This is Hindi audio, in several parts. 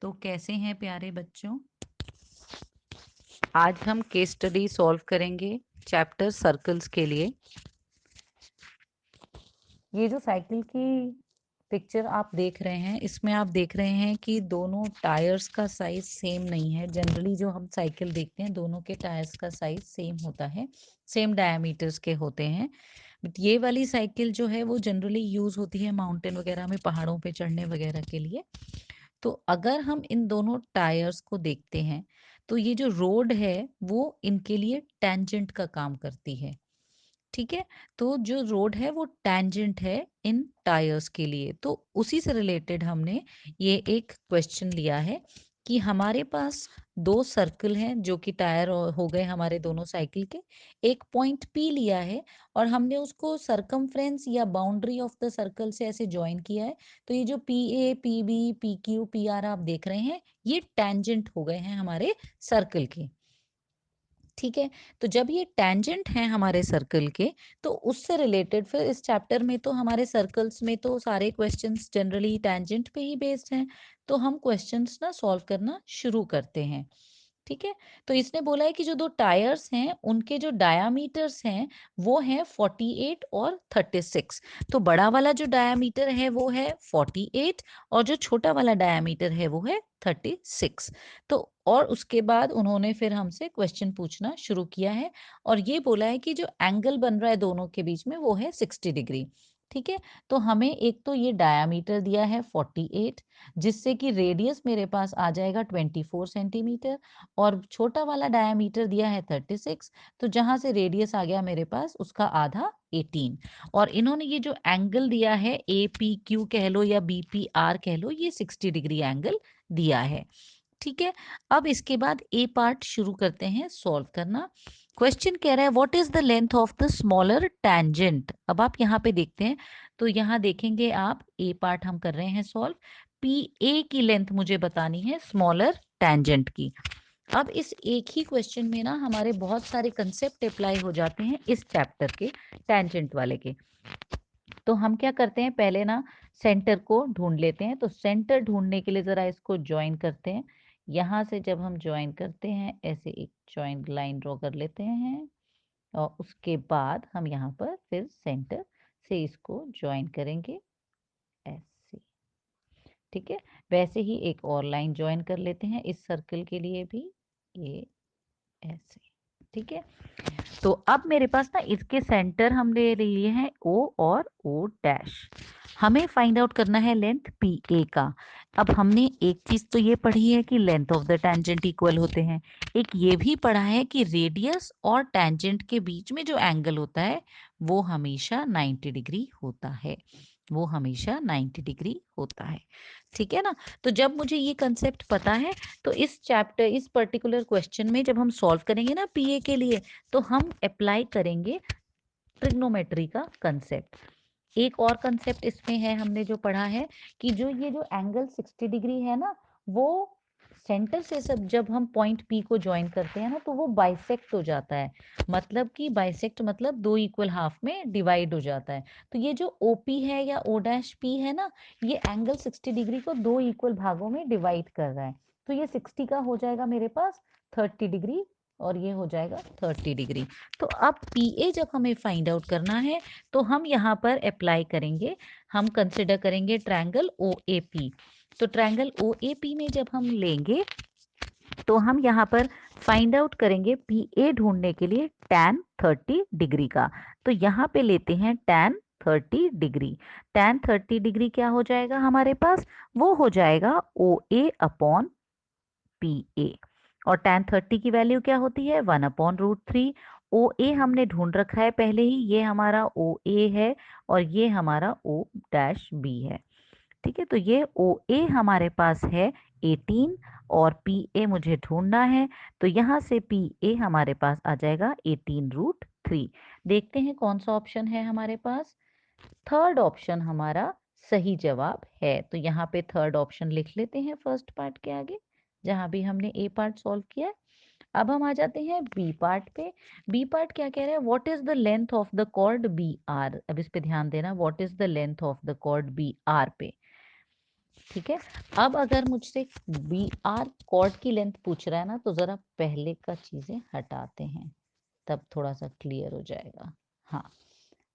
तो कैसे हैं प्यारे बच्चों। आज हम केस स्टडी सॉल्व करेंगे चैप्टर सर्कल्स के लिए। ये जो साइकिल की पिक्चर आप देख रहे हैं, इसमें आप देख रहे हैं कि दोनों टायर्स का साइज सेम नहीं है। जनरली जो हम साइकिल देखते हैं दोनों के टायर्स का साइज सेम होता है, सेम डायमीटर्स के होते हैं। बट ये वाली साइकिल जो है वो जनरली यूज होती है माउंटेन वगैरह में, पहाड़ों पे चढ़ने वगैरह के लिए। तो अगर हम इन दोनों टायर्स को देखते हैं तो ये जो रोड है वो इनके लिए टेंजेंट का काम करती है। ठीक है, तो जो रोड है वो टेंजेंट है इन टायर्स के लिए। तो उसी से रिलेटेड हमने ये एक क्वेश्चन लिया है कि हमारे पास दो सर्कल हैं जो कि टायर हो गए हमारे दोनों साइकिल के। एक पॉइंट पी लिया है और हमने उसको सरकमफ्रेंस या बाउंड्री ऑफ द सर्कल से ऐसे ज्वाइन किया है। तो ये जो P A P B P Q P R आप देख रहे हैं ये टेंजेंट हो गए हैं हमारे सर्कल के। ठीक है, तो जब ये टेंजेंट हैं हमारे सर्कल के तो उससे रिलेटेड फिर इस चैप्टर में तो हमारे सर्कल्स में तो सारे क्वेश्चंस जनरली टेंजेंट पे ही बेस्ड हैं। तो हम क्वेश्चंस ना सॉल्व करना शुरू करते हैं। ठीक है, तो इसने बोला है कि जो दो टायर्स हैं उनके जो डायामीटर्स हैं वो हैं 48 और 36। तो बड़ा वाला जो डायामीटर है वो है 48 और जो छोटा वाला डायामीटर है वो है 36। तो और उसके बाद उन्होंने फिर हमसे क्वेश्चन पूछना शुरू किया है और ये बोला है कि जो एंगल बन रहा है दोनों के बीच में वो है 60 डिग्री। ठीक है, तो हमें एक तो ये डायामीटर दिया है 48 जिससे कि रेडियस मेरे पास आ जाएगा 24 सेंटीमीटर और छोटा वाला डायामीटर दिया है 36। तो जहां से रेडियस आ गया मेरे पास उसका आधा 18 और इन्होंने ये जो एंगल दिया है ए पी क्यू कह लो या बी पी आर कह लो ये 60 डिग्री एंगल दिया है। ठीक है, अब इसके बाद ए पार्ट शुरू करते हैं सॉल्व करना। क्वेश्चन कह रहा है what is the length of the smaller tangent. अब आप यहाँ पे देखते हैं तो यहाँ देखेंगे आप ए पार्ट हम कर रहे हैं सॉल्व। पी ए की लेंथ मुझे बतानी है स्मॉलर टैंजेंट की। अब इस एक ही क्वेश्चन में ना हमारे बहुत सारे कंसेप्ट अप्लाई हो जाते हैं इस चैप्टर के टैंजेंट वाले के। तो हम क्या करते हैं पहले ना सेंटर को ढूंढ लेते हैं। तो सेंटर ढूंढने के लिए जरा इसको ज्वाइन करते हैं। यहाँ से जब हम ज्वाइन करते हैं ऐसे एक ज्वाइन लाइन ड्रॉ कर लेते हैं और उसके बाद हम यहाँ पर फिर सेंटर से इसको ज्वाइन करेंगे ऐसे। ठीक है, वैसे ही एक और लाइन ज्वाइन कर लेते हैं इस सर्कल के लिए भी, ये ऐसे। ठीक है, तो अब मेरे पास ना इसके सेंटर हम ले लिए हैं ओ और ओ डैश। हमें फाइंड आउट करना है लेंथ पी ए का। अब हमने एक चीज तो ये पढ़ी है कि length of the tangent equal होते हैं। एक ये भी पढ़ा है कि रेडियस और टैंजेंट के बीच में जो एंगल होता है वो हमेशा 90 डिग्री होता है, वो हमेशा 90 डिग्री होता है। ठीक है ना, तो जब मुझे ये कंसेप्ट पता है तो इस चैप्टर इस पर्टिकुलर क्वेश्चन में जब हम सॉल्व करेंगे ना पीए के लिए तो हम अप्लाई करेंगे ट्रिग्नोमेट्री का कंसेप्ट। एक और कंसेप्ट इसमें है हमने जो पढ़ा है कि जो ये जो एंगल 60 डिग्री है ना वो सेंटर से सब जब हम पॉइंट पी को ज्वाइन करते हैं ना तो वो बाइसेक्ट हो जाता है। मतलब कि बाइसेक्ट मतलब दो इक्वल हाफ में डिवाइड हो जाता है। तो ये जो ओपी है या ओ डैश पी है ना ये एंगल 60 डिग्री को दो इक्वल भागों में डिवाइड कर रहा है। तो ये 60 का हो जाएगा मेरे पास 30 डिग्री और ये हो जाएगा 30 डिग्री। तो अब पी ए जब हमें फाइंड आउट करना है तो हम यहाँ पर अप्लाई करेंगे, हम कंसिडर करेंगे ट्रायंगल ओ ए पी। तो ट्रायंगल ओ ए पी में जब हम लेंगे तो हम यहाँ पर फाइंड आउट करेंगे पी ए ढूंढने के लिए tan 30 डिग्री का। तो यहाँ पे लेते हैं tan 30 डिग्री। tan 30 डिग्री क्या हो जाएगा हमारे पास, वो हो जाएगा ओ ए अपॉन पी ए। और tan 30 की वैल्यू क्या होती है 1/√3। ओ ए हमने ढूंढ रखा है पहले ही, ये हमारा ओ ए है और ये हमारा ओ डैश बी है। ठीक है, तो ये ओ ए हमारे पास है 18 और पी ए मुझे ढूंढना है। तो यहाँ से पी ए हमारे पास आ जाएगा 18√3। देखते हैं कौन सा ऑप्शन है हमारे पास। थर्ड ऑप्शन हमारा सही जवाब है। तो यहाँ पे थर्ड ऑप्शन लिख लेते हैं फर्स्ट पार्ट के आगे जहाँ भी हमने ए पार्ट सॉल्व किया है। अब हम आ जाते हैं बी पार्ट पे। बी पार्ट क्या कह रहा है, what is the length of the chord B R. अब इस पे ध्यान देना, what is the length of the chord B R पे। ठीक है। अब अगर मुझसे बी आर कॉर्ड की लेंथ पूछ रहा है ना, तो जरा पहले का चीजें हटाते हैं, तब थोड़ा सा क्लियर हो जाएगा। हाँ,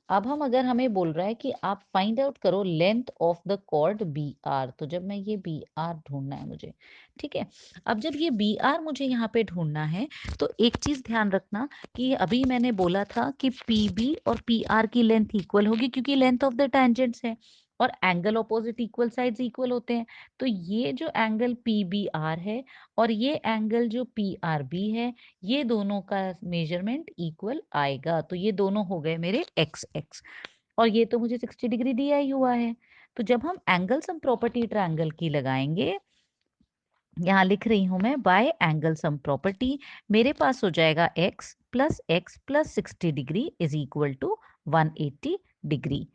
अब हम अगर हमें बोल रहा है कि आप फाइंड आउट करो length of the chord B R, तो जब मैं ये बी आर ढूंढना है मुझे, ठीक है। अब जब ये बी आर मुझे यहाँ पे ढूंढना है, तो एक चीज ध्यान रखना कि अभी मैंने बोला था कि पी बी और पी आर की लेंथ इक्वल होगी, क्योंकि लेंथ ऑफ द टेंजेंट्स है और angle opposite equal sides equal होते हैं। तो ये जो एंगल पी बी आर है और ये एंगल जो पी आर बी है, ये दोनों का मेजरमेंट इक्वल आएगा। तो ये दोनों हो गए मेरे एक्स एक्स, और ये तो मुझे 60 डिग्री दिया ही हुआ है। तो जब हम एंगल सम प्रॉपर्टी ट्रायंगल की लगाएंगे, यहाँ लिख रही हूं मैं, बाय एंगल सम प्रॉपर्टी, मेरे पास हो जाएगा x plus 60 degree is equal to 180 degree.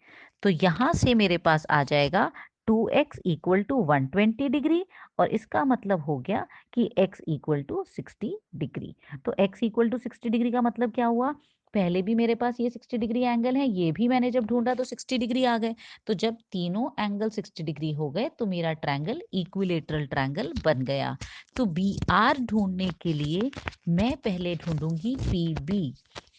तो यहाँ से मेरे पास आ जाएगा 2x इक्वल टू 120 डिग्री, और इसका मतलब हो गया कि x इक्वल टू 60 डिग्री। तो x इक्वल टू 60 डिग्री का मतलब क्या हुआ, पहले भी मेरे पास ये 60 डिग्री एंगल है, ये भी मैंने जब ढूंढा तो 60 डिग्री आ गए। तो जब तीनों एंगल 60 डिग्री हो गए तो मेरा ट्रायंगल इक्विलेटरल ट्रायंगल बन गया। तो बी आर ढूंढने के लिए मैं पहले ढूंढूंगी पी बी।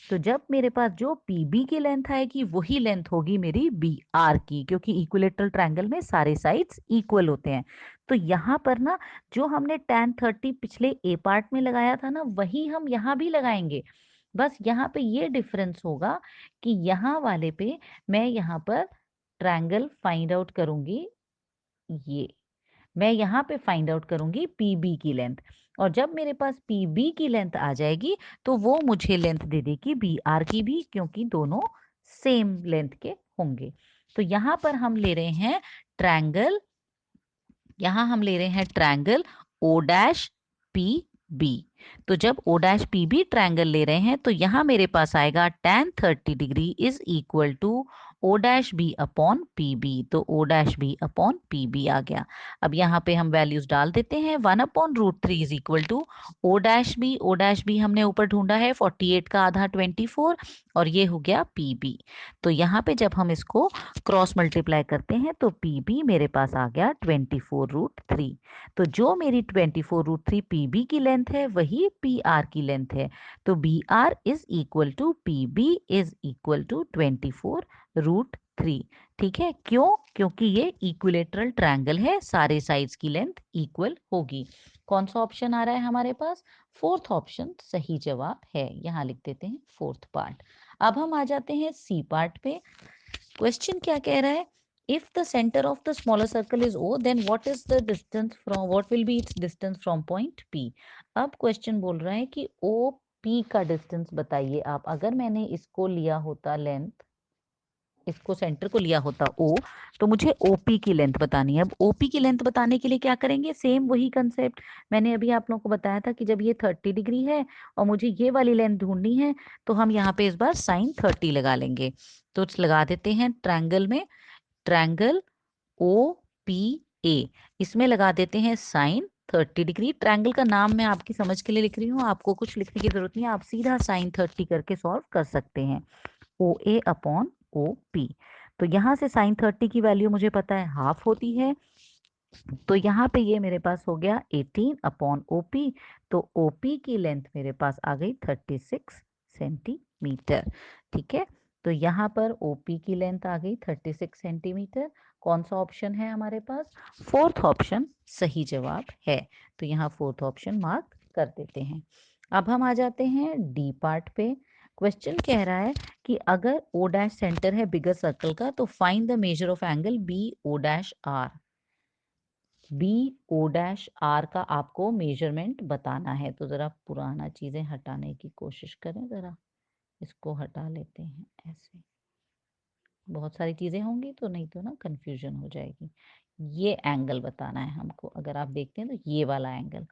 तो जब मेरे पास जो पी बी की लेंथ आएगी वही लेंथ होगी मेरी बी आर की, क्योंकि इक्विलेटरल ट्रायंगल में सारे साइड्स इक्वल होते हैं। तो यहाँ पर ना, जो हमने tan 30 पिछले ए पार्ट में लगाया था ना, वही हम यहाँ भी लगाएंगे। बस यहाँ पे ये डिफरेंस होगा कि यहाँ वाले पे मैं यहाँ पर ट्रायंगल फाइंड आउट करूंगी, ये मैं यहाँ पे फाइंड आउट करूंगी पी बी की लेंथ, और जब मेरे पास पी बी की लेंथ आ जाएगी तो वो मुझे लेंथ दे देगी बी आर की भी, क्योंकि दोनों सेम लेंथ के होंगे। तो यहाँ पर हम ले रहे हैं ट्रायंगल, यहाँ हम ले रहे हैं triangle O dash P B. तो जब O dash P B triangle ले रहे हैं तो यहाँ मेरे पास आएगा tan 30 degree is equal to O dash B upon P B. तो O dash B upon P B आ गया। अब यहाँ पे हम वैल्यूज डाल देते हैं, 1/√3 is equal to O dash B हमने ऊपर ढूंढा है 48 का आधा 24, और ये हो गया पी बी। तो यहाँ पे जब हम इसको क्रॉस मल्टीप्लाई करते हैं तो पी बी मेरे पास आ गया 24√3। तो जो मेरी 24√3 पी बी की लेंथ है वही पी आर की लेंथ है। तो B R is equal to P B is equal to 24√3। ठीक है, क्यों? क्योंकि ये इक्विलेटरल ट्रायंगल है, सारे साइड्स की लेंथ इक्वल होगी। कौन सा ऑप्शन आ रहा है हमारे पास? फोर्थ ऑप्शन सही जवाब है। यहाँ लिख देते हैं फोर्थ पार्ट। अब हम आ जाते हैं सी पार्ट पे। क्वेश्चन क्या कह रहा है, if the center of the smaller circle is O, then what will be its distance from point P? अब क्वेश्चन बोल रहा है कि ओ पी का डिस्टेंस बताइए आप। अगर मैंने इसको लिया होता लेंथ, इसको सेंटर को लिया होता O, तो मुझे OP की लेंथ बतानी है। अब OP की लेंथ बताने के लिए क्या करेंगे, सेम वही कंसेप्ट मैंने अभी आप लोगों को बताया था कि जब ये 30 डिग्री है और मुझे ये वाली लेंथ ढूंढनी है, तो हम यहाँ पे इस बार sin 30 लगा लेंगे। तो लगा देते हैं ट्रायंगल में, ट्रायंगल ओ पी ए, इसमें लगा देते हैं साइन 30 डिग्री। ट्रायंगल का नाम मैं आपकी समझ के लिए लिख रही हूँ, आपको कुछ लिखने की जरूरत नहीं है, आप सीधा साइन 30 करके सॉल्व कर सकते हैं। ओ ए अपॉन ओ पी, तो यहाँ से साइन 30 की वैल्यू मुझे पता है हाफ होती है, तो यहाँ पे ये मेरे पास हो गया 18 अपॉन ओ पी। तो ओ पी की लेंथ मेरे पास आ गई 36 सेंटीमीटर। ठीक है, तो यहाँ पर ओ पी की लेंथ आ गई 36 सेंटीमीटर। कौन सा ऑप्शन है हमारे पास? फोर्थ ऑप्शन सही जवाब है। तो यहाँ फोर्थ ऑप्शन मार्क कर देते हैं। अब हम आ जाते हैं डी पार्ट पे। क्वेश्चन कह रहा है कि अगर ओ डैश सेंटर है बिगर सर्कल का, तो find the measure of angle B O dash R. B O dash R का आपको मेजरमेंट बताना है। तो जरा पुराना चीजें हटाने की कोशिश करें, जरा इसको हटा लेते हैं, ऐसे बहुत सारी चीजें होंगी तो नहीं तो ना कंफ्यूजन हो जाएगी। ये एंगल बताना है हमको, अगर आप देखते हैं तो ये वाला एंगल,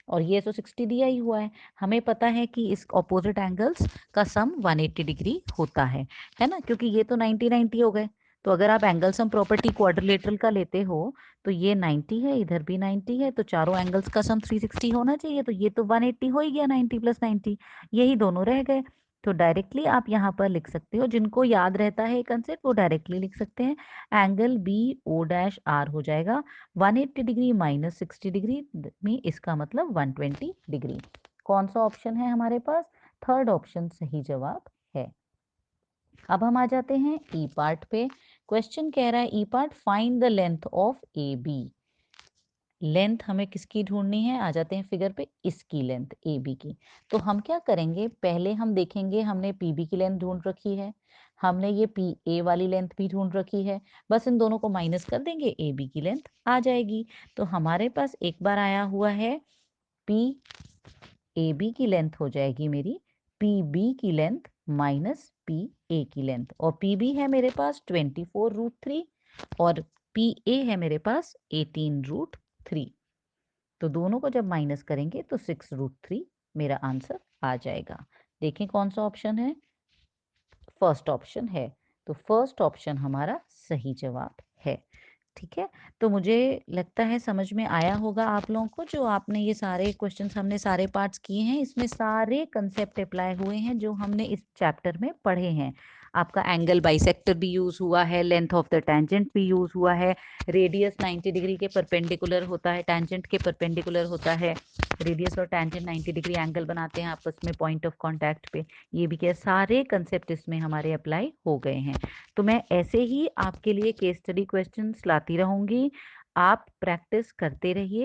और ये तो 60 दिया ही हुआ है। हमें पता है कि इस ऑपोजिट एंगल्स का सम 180 डिग्री होता है ना, क्योंकि ये तो 90 90 हो गए। तो अगर आप एंगल सम प्रॉपर्टी क्वाड्रिलेटरल का लेते हो तो ये 90 है, इधर भी 90 है, तो चारों एंगल्स का सम 360 होना चाहिए। तो ये तो 180 हो ही गया, 90 + 90, यही दोनों रह गए। तो डायरेक्टली आप यहाँ पर लिख सकते हो, जिनको याद रहता है कंसेप्ट वो डायरेक्टली लिख सकते हैं। Angle B O dash R हो जाएगा 180 डिग्री माइनस 60 डिग्री में, इसका मतलब 120 डिग्री। कौन सा ऑप्शन है हमारे पास? थर्ड ऑप्शन सही जवाब है। अब हम आ जाते हैं ई पार्ट पे। क्वेश्चन कह रहा है E part, find the length of A B. Length हमें किसकी ढूंढनी है? आ जाते हैं फिगर पे, इसकी लेंथ ए बी की। तो हम क्या करेंगे, पहले हम देखेंगे, हमने पी बी की लेंथ ढूंढ रखी है, हमने ये पी ए वाली लेंथ भी ढूंढ रखी है, बस इन दोनों को माइनस कर देंगे, ए बी की लेंथ आ जाएगी। तो हमारे पास एक बार आया हुआ है पी ए बी की लेंथ हो जाएगी मेरी पी बी की लेंथ माइनस पी ए की लेंथ, और पी बी है मेरे पास 24√3 और पी ए है मेरे पास 18√3। तो दोनों को जब माइनस करेंगे तो 6√3 मेरा आंसर आ जाएगा। देखें कौन सा ऑप्शन है? फर्स्ट ऑप्शन है। तो फर्स्ट ऑप्शन हमारा सही जवाब है। ठीक है, तो मुझे लगता है समझ में आया होगा आप लोगों को। जो आपने ये सारे क्वेश्चंस हमने सारे पार्ट्स किए हैं, इसमें सारे कंसेप्ट अप्लाई हुए हैं जो हमने इस चैप्टर में पढ़े हैं। आपका एंगल बाइसेक्टर भी यूज हुआ है, लेंथ ऑफ द टेंजेंट भी यूज हुआ है, रेडियस 90 डिग्री के परपेंडिकुलर होता है, टेंजेंट के परपेंडिकुलर होता है, रेडियस और टेंजेंट 90 डिग्री एंगल बनाते हैं आपस में पॉइंट ऑफ कॉन्टैक्ट पे, ये भी क्या, सारे कंसेप्ट इसमें हमारे अप्लाई हो गए हैं। तो मैं ऐसे ही आपके लिए केस स्टडी क्वेश्चंस लाती रहूंगी, आप प्रैक्टिस करते रहिए।